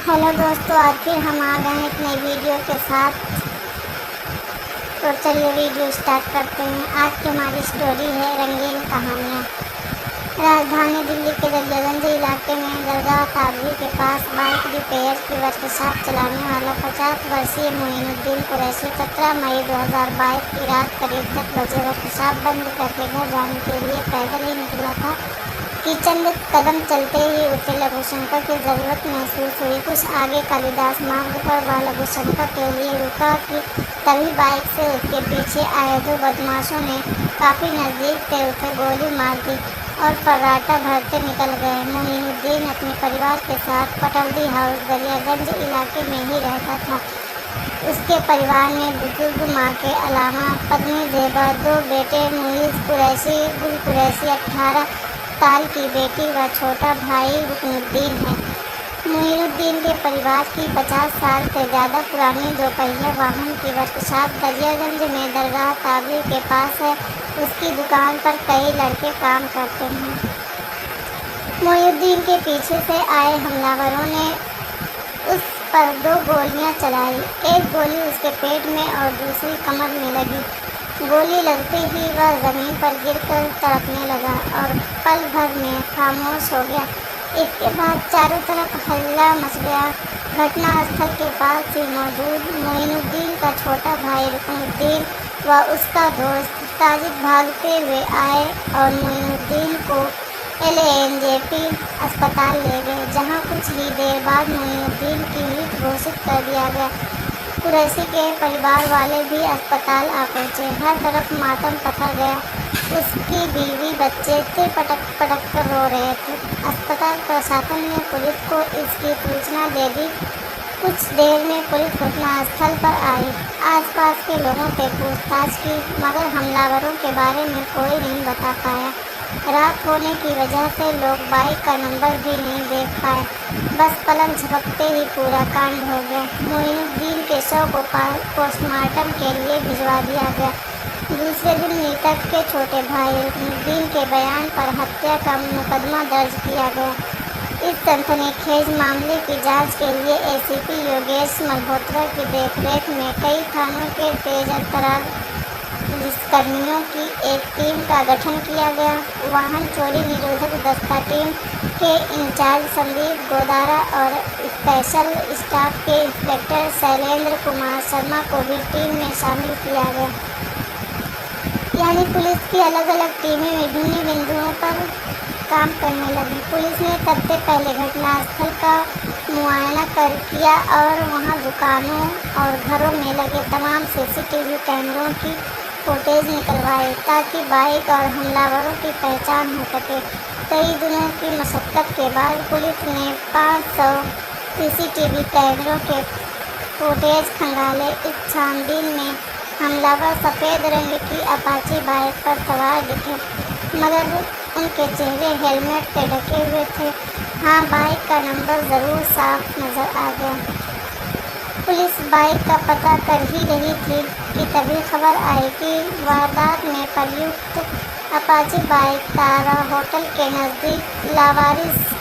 Hello दोस्तों, आज फिर हम आ गए हैं एक नई वीडियो के साथ। तो चलिए वीडियो स्टार्ट करते हैं। आज की हमारी स्टोरी है रंगीन कहानियाँ। राजधानी दिल्ली के दरियागंज इलाके में दरगाह ताबरी के पास बाइक रिपेयर की वर्कशॉप चलाने वाला 50 वर्षीय मोइनुद्दीन कुरैशी 17 मई 2022 की रात करीब 10 बजे वर्कशॉप बंद करके घर जाने के लिए पैदल ही निकला था कि चंद कदम चलते ही उसे लघुशंका की ज़रूरत महसूस हुई। कुछ आगे कालिदास मार्ग पर वह लघुशंका के लिए रुका कि तभी बाइक से उसके पीछे आए दो बदमाशों ने काफ़ी नज़दीक से उसे गोली मार दी और फर्राटा भरते निकल गए। मोइनुद्दीन अपने परिवार के साथ पटौदी हाउस दरियागंज इलाके में ही रहता था। उसके परिवार में बुजुर्ग माँ के अलावा पत्नी ज़ेबा, 2 बेटे मुईज़ कुरैशी, गुल कुरैशी 18 साल की बेटी व छोटा भाई रुकनुद्दीन है। मोइनुद्दीन के परिवार की 50 साल से ज़्यादा पुरानी दोपहिया वाहन की वर्कशॉप दरियागंज में दरगाह ताबरी के पास है। उसकी दुकान पर कई लड़के काम करते हैं। मोइनुद्दीन के पीछे से आए हमलावरों ने उस पर 2 गोलियां चलाई। एक गोली उसके पेट में और दूसरी कमर में लगी। गोली लगते ही वह ज़मीन पर गिरकर तड़पने लगा और पल भर में खामोश हो गया। इसके बाद चारों तरफ हल्ला मच गया। घटनास्थल के पास ही मौजूद मोइनुद्दीन का छोटा भाई रुकनुद्दीन व उसका दोस्त साजिद भागते हुए आए और मोइनुद्दीन को LANJP अस्पताल ले गए, जहां कुछ ही देर बाद मोइनुद्दीन की मृत घोषित कर दिया गया। कुरैशी के परिवार वाले भी अस्पताल आ पहुँचे। हर तरफ मातम पसर गया। उसकी बीवी बच्चे सिर पटक पटक कर रो रहे थे। अस्पताल प्रशासन ने पुलिस को इसकी सूचना दे दी। कुछ देर में पुलिस घटनास्थल पर आई। आसपास के लोगों से पूछताछ की, मगर हमलावरों के बारे में कोई नहीं बता पाया। रात होने की वजह से लोग बाइक का नंबर भी नहीं देख पाए। बस पलक झपकते ही पूरा कांड हो गया। मोइनुद्दीन के शव को पोस्टमार्टम के लिए भिजवा दिया गया। दूसरे दिन मृतक के छोटे भाई रुकनुद्दीन के बयान पर हत्या का मुकदमा दर्ज किया गया। इस सनसनीखेज मामले की जांच के लिए ACP योगेश मल्होत्रा की देखरेख में कई थानों के तेज तर्रार पुलिसकर्मियों की एक टीम का गठन किया गया। वाहन चोरी निरोधक दस्ता टीम के इंचार्ज संदीप गोदारा और स्पेशल स्टाफ के इंस्पेक्टर शैलेंद्र कुमार शर्मा को भी टीम में शामिल किया गया। यानी पुलिस की अलग अलग टीमें विभिन्न बिंदुओं पर काम करने लगी। पुलिस ने सबसे पहले घटनास्थल का मुआयना किया और वहां दुकानों और घरों में लगे तमाम CCTV कैमरों की फुटेज निकलवाई ताकि बाइक और हमलावरों की पहचान हो सके। कई दिनों की मशक्क़त के बाद पुलिस ने 500 CCTV कैमरों के फुटेज खंगाले। इस छानबीन में हमलावर सफ़ेद रंग की अपाची बाइक पर सवार दिखे, मगर उनके चेहरे हेलमेट से ढके हुए थे। हाँ, बाइक का नंबर ज़रूर साफ नज़र आ गया। पुलिस बाइक का पता कर ही रही थी कि तभी खबर आई कि वारदात में प्रयुक्त अपाची बाइक तारा होटल के नज़दीक लावारिस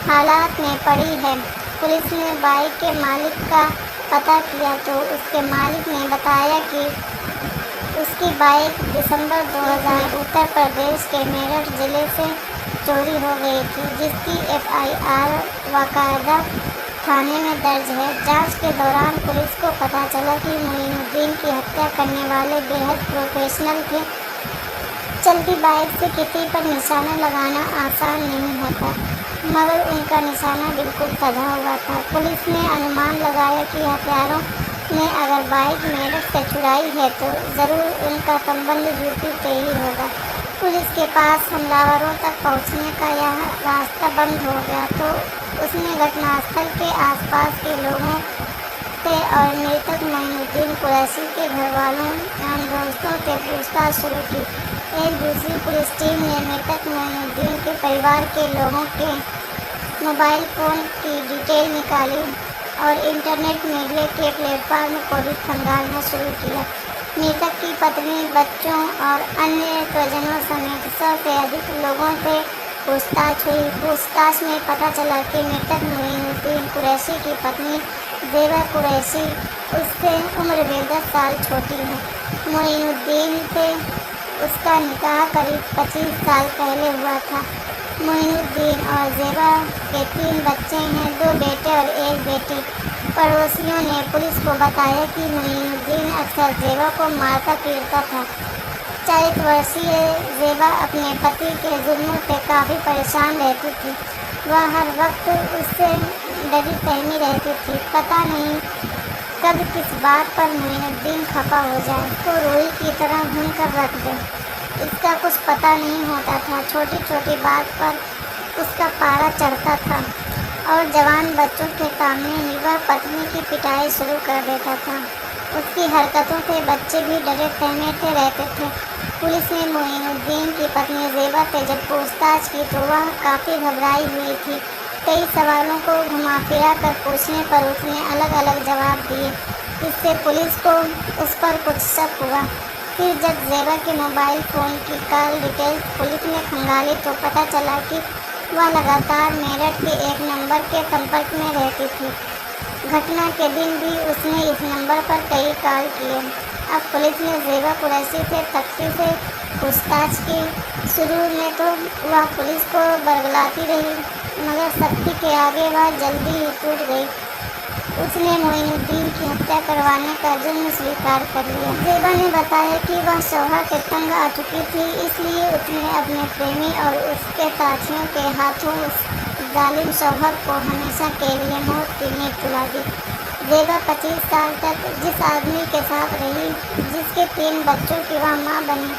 हालात में पड़ी है। पुलिस ने बाइक के मालिक का पता किया तो उसके मालिक ने बताया कि उसकी बाइक दिसंबर 2000 उत्तर प्रदेश के मेरठ ज़िले से चोरी हो गई थी, जिसकी FIR बाकायदा थाने में दर्ज है। जांच के दौरान पुलिस को पता चला कि मोइनुद्दीन की हत्या करने वाले बेहद प्रोफेशनल थे। चलती बाइक से किसी पर निशाना लगाना आसान नहीं होता, मगर उनका निशाना बिल्कुल सधा हुआ था। पुलिस ने अनुमान लगाया कि हत्यारों ने अगर बाइक मेरठ से चुराई है तो ज़रूर उनका संबंध यूपी से ही होगा। पुलिस के पास हमलावरों तक पहुंचने का यह रास्ता बंद हो गया तो उसने घटनास्थल के आसपास के लोगों से और मृतक मोइनुद्दीन कुरैशी के घर वालों एवं दोस्तों से पूछताछ शुरू की। एक दूसरी पुलिस टीम ने मृतक मोइनुद्दीन के परिवार के लोगों के मोबाइल फ़ोन की डिटेल निकाली और इंटरनेट मीडिया के प्लेटफॉर्म को भी खंगालना शुरू किया। मृतक की पत्नी, बच्चों और अन्य स्वजनों समेत 100 से अधिक लोगों से पूछताछ में पता चला कि मृतक मोइनुद्दीन कुरैशी की पत्नी ज़ेबा कुरैशी उससे उम्र में 10 साल छोटी है। मोइनुद्दीन से उसका निकाह करीब 25 साल पहले हुआ था। मोइनुद्दीन और ज़ेबा के 3 बच्चे हैं, 2 बेटे और 1 बेटी। पड़ोसियों ने पुलिस को बताया कि मोइनुद्दीन अक्सर ज़ेबा को मारता पीटता था। 40 वर्षीय ज़ेबा अपने पति के जुल्मों से काफ़ी परेशान रहती थी। वह हर वक्त उससे डरी सहमी रहती थी। पता नहीं कब किस बात पर मोइनुद्दीन खफा हो जाए तो रुई की तरह भून कर रख दे। इसका कुछ पता नहीं होता था। छोटी छोटी बात पर उसका पारा चढ़ता था और जवान बच्चों के सामने ही वह पत्नी की पिटाई शुरू कर देता था। उसकी हरकतों से बच्चे भी डरे सहमे रहते थे। पुलिस ने मोइनुद्दीन की पत्नी ज़ेबा से जब पूछताछ की तो वह काफ़ी घबराई हुई थी। कई सवालों को घुमा फिरा कर पूछने पर उसने अलग अलग जवाब दिए, जिससे पुलिस को उस पर कुछ शक हुआ। फिर जब ज़ेबा के मोबाइल फ़ोन की कॉल डिटेल्स पुलिस ने खंगाली तो पता चला कि वह लगातार मेरठ के एक नंबर के संपर्क में रहती थी। घटना के दिन भी उसने इस नंबर पर कई कॉल किए। अब पुलिस ने ज़ेबा कुरैशी से सख्ती से पूछताछ की। शुरू में तो वह पुलिस को बरगलाती रही, मगर सख्ती के आगे वह जल्दी ही टूट गई। उसने मोइनुद्दीन की हत्या करवाने का जुर्म स्वीकार कर लिया। ज़ेबा ने बताया कि वह शौहर से तंग आ चुकी थी, इसलिए उसने अपने प्रेमी और उसके साथियों के हाथों उस जालिम शौहर को हमेशा के लिए मौत की नींद दिला दी। ज़ेबा 25 साल तक जिस आदमी के साथ रही, जिसके 3 बच्चों की वह माँ बनी,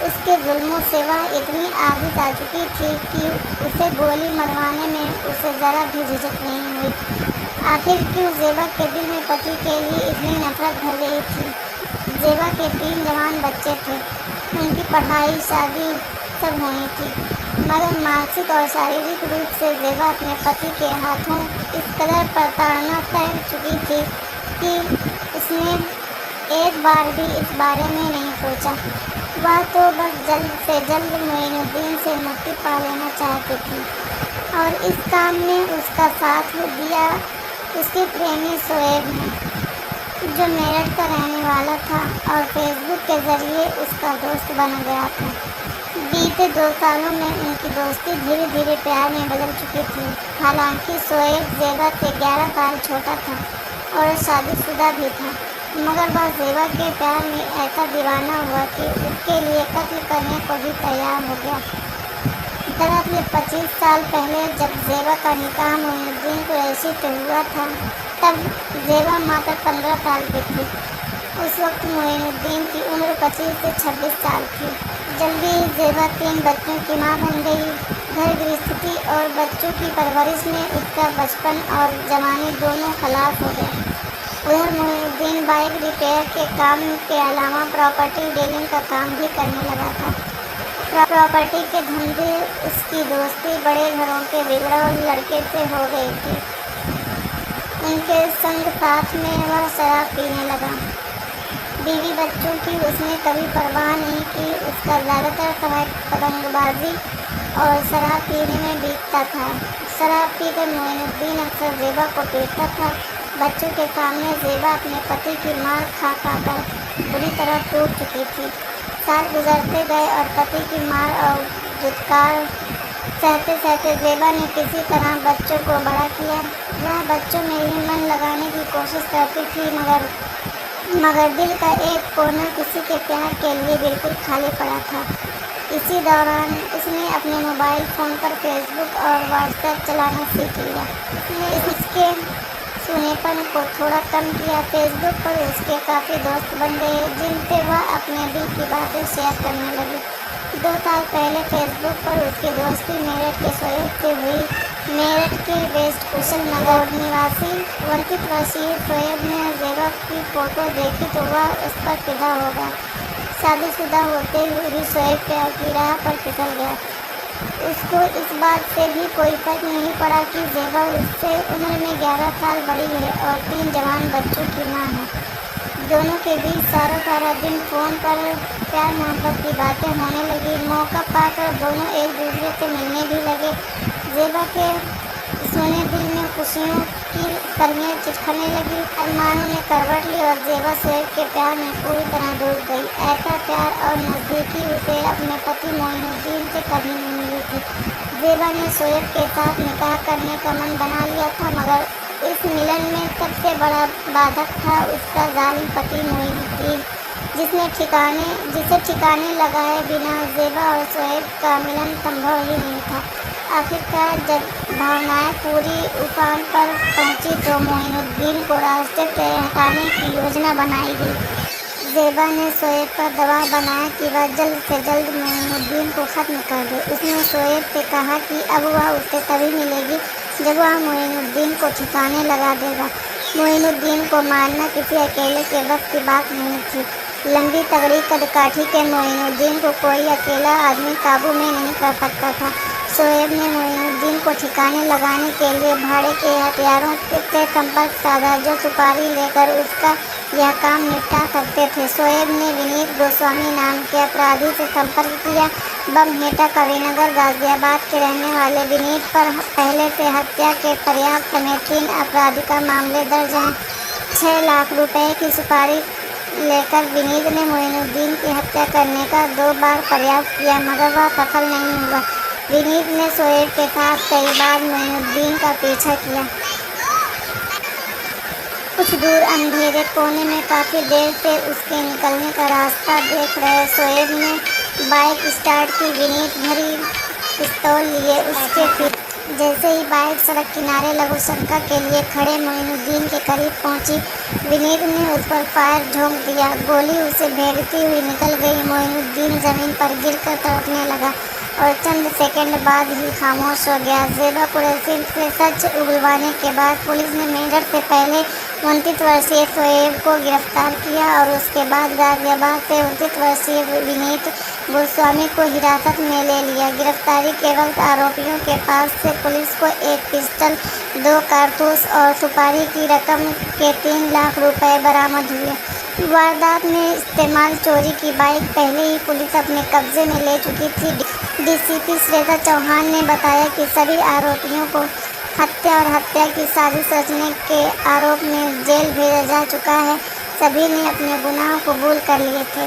उसके जुल्मों से वह इतनी आदत आ चुकी थी कि उसे गोली मरवाने में उसे ज़रा भी झिझक नहीं हुई। आखिर क्यों ज़ेबा के दिल में पति के लिए इतनी नफरत भर गई थी? ज़ेबा के 3 जवान बच्चे थे, उनकी पढ़ाई शादी सब होनी थी, मगर मानसिक और शारीरिक रूप से ज़ेबा अपने पति के हाथों इस कदर प्रताड़ना सह चुकी थी कि उसने एक बार भी इस बारे में नहीं सोचा। वह तो बस जल्द से जल्द मोइनुद्दीन से मुक्ति पा लेना चाहती थी और इस काम में उसका साथ दिया उसके प्रेमी शोएब ने, जो मेरठ का रहने वाला था और फेसबुक के ज़रिए उसका दोस्त बन गया था। बीते 2 सालों में उनकी दोस्ती धीरे धीरे प्यार में बदल चुकी थी। हालांकि शोएब ज़ेबा से 11 साल छोटा था और शादीशुदा भी था, मगर वह ज़ेबा के प्यार में ऐसा दीवाना हुआ कि उसके लिए कत्ल करने को भी तैयार हो गया। दरअसल 25 साल पहले जब ज़ेबा का निकाह मोइनुद्दीन कुरैशी से हुआ था, तब ज़ेबा मात्र 15 साल की थी। उस वक्त मोइनुद्दीन की उम्र 25 से 26 साल थी। जल्दी ही ज़ेबा 3 बच्चों की माँ बन गई। घर गृहस्थी और बच्चों की परवरिश में उसका बचपन और जवानी दोनों खलास हो गए। उधर मोइनुद्दीन बाइक रिपेयर के काम के अलावा प्रॉपर्टी डीलिंग का काम भी करने लगा था। प्रॉपर्टी के धंधे उसकी दोस्ती बड़े घरों के बिगड़े लड़के से हो गई थी। उनके संग साथ में वह शराब पीने लगा। बीवी बच्चों की उसने कभी परवाह नहीं की। उसका ज़्यादातर समय पतंगबाजी और शराब पीने में बीतता था। शराब पीकर मोइनुद्दीन अक्सर ज़ेबा को पीटता था। बच्चों के सामने ज़ेबा अपने पति की मार खा कर बुरी तरह टूट चुकी थी। साल गुजरते गए और पति की मार और धुतकार सहते सहते ज़ेबा ने किसी तरह बच्चों को बड़ा किया। वह बच्चों में ही मन लगाने की कोशिश करती थी, मगर दिल का एक कोना किसी के प्यार के लिए बिल्कुल खाली पड़ा था। इसी दौरान उसने अपने मोबाइल फ़ोन पर फेसबुक और व्हाट्सएप चलाना सीख लिया। उसने इसके सुनेपन को थोड़ा कम किया। फेसबुक पर उसके काफ़ी दोस्त बन गए, जिनसे वह अपने दिल की बातें शेयर करने लगी। 2 साल पहले फेसबुक पर उसकी दोस्ती मेरठ के शोएब से हुई। मेरठ के वेस्ट कुशल नगर निवासी 29 वर्षीय शोएब ने ज़ेबा की फ़ोटो देखी तो वह उस पर फिदा हो गया। शादीशुदा होते हुए भी शोएब प्यार की राह पर फिसल गया। उसको इस बात से भी कोई फर्क नहीं पड़ा कि ज़ेबा उससे उम्र में 11 साल बड़ी है और 3 जवान बच्चों की माँ है। दोनों के बीच सारा दिन फ़ोन पर प्यार मोहब्बत की बातें होने लगी। मौका पाकर दोनों एक दूसरे से मिलने भी लगे। ज़ेबा के सोने दिल में खुशियों की कलियां चिटकने लगी। अरमानों ने करवट ली और ज़ेबा शोएब के प्यार में पूरी तरह डूब गई। ऐसा प्यार और नज़दीकी उसे अपने पति मोइनुद्दीन से कभी नहीं मिली थी। ज़ेबा ने शोएब के साथ निकाह करने का मन बना लिया था, मगर इस मिलन में सबसे बड़ा बाधक था उसका जालिम पति मोइनुद्दीन, जिसे ठिकाने लगाए बिना ज़ेबा और शोएब का मिलन संभव ही नहीं था। आखिरकार जब भावनाएं पूरी उफान पर पहुंची तो मोइनुद्दीन को रास्ते से हटाने की योजना बनाई गई। ज़ेबा ने शोएब पर दबाव बनाया कि वह जल्द से जल्द मोइनुद्दीन को ख़त्म कर दे। उसने शोएब से कहा कि अब वह उससे तभी मिलेगी जब वह मोइनुद्दीन को ठिकाने लगा देगा। मोइनुद्दीन को मारना किसी अकेले के बस की बात नहीं थी। लंबी तगड़ी कदकाठी के मोइनुद्दीन को कोई अकेला आदमी काबू में नहीं कर सकता था। शोएब ने मोइनुद्दीन को ठिकाने लगाने के लिए भाड़े के हथियारों से संपर्क साधा, जो सुपारी लेकर उसका यह काम निपटा सकते थे। शोएब ने विनीत गोस्वामी नाम के अपराधी से संपर्क किया। बमहेटा, कविनगर, गाजियाबाद के रहने वाले विनीत पर पहले से हत्या के प्रयास समेत 3 आपराधिक मामले दर्ज हैं। 6 लाख रुपए की सुपारी लेकर विनीत ने मोइनुद्दीन की हत्या करने का 2 बार प्रयास किया, मगर वह सफल नहीं हुआ। विनीत ने शोएब के साथ कई बार मोइनुद्दीन का पीछा किया। कुछ दूर अंधेरे कोने में काफ़ी देर से उसके निकलने का रास्ता देख रहे शोएब ने बाइक स्टार्ट की। विनीत भरी पिस्तौल लिए उसके पीछे। जैसे ही बाइक सड़क किनारे लघु शंका के लिए खड़े मोइनुद्दीन के करीब पहुंची, विनीत ने उस पर फायर झोंक दिया। गोली उसे भेदती हुई निकल गई। मोइनुद्दीन ज़मीन पर गिरकर तड़पने लगा और चंद सेकंड बाद ही खामोश हो गया। ज़ेबा कुरैशी से सच उगलवाने के बाद पुलिस ने मेरठ से पहले 29 वर्षीय शोएब को गिरफ्तार किया और उसके बाद गाजियाबाद से 29 वर्षीय विनीत गोस्वामी को हिरासत में ले लिया। गिरफ्तारी के वक्त आरोपियों के पास से पुलिस को 1 पिस्टल, 2 कारतूस और सुपारी की रकम के 3 लाख रुपए बरामद हुए। वारदात में इस्तेमाल चोरी की बाइक पहले ही पुलिस अपने कब्जे में ले चुकी थी। डीसीपी श्वेता चौहान ने बताया कि सभी आरोपियों को हत्या और हत्या की साजिश रचने के आरोप में जेल भेजा जा चुका है। सभी ने अपने गुनाह कबूल कर लिए थे।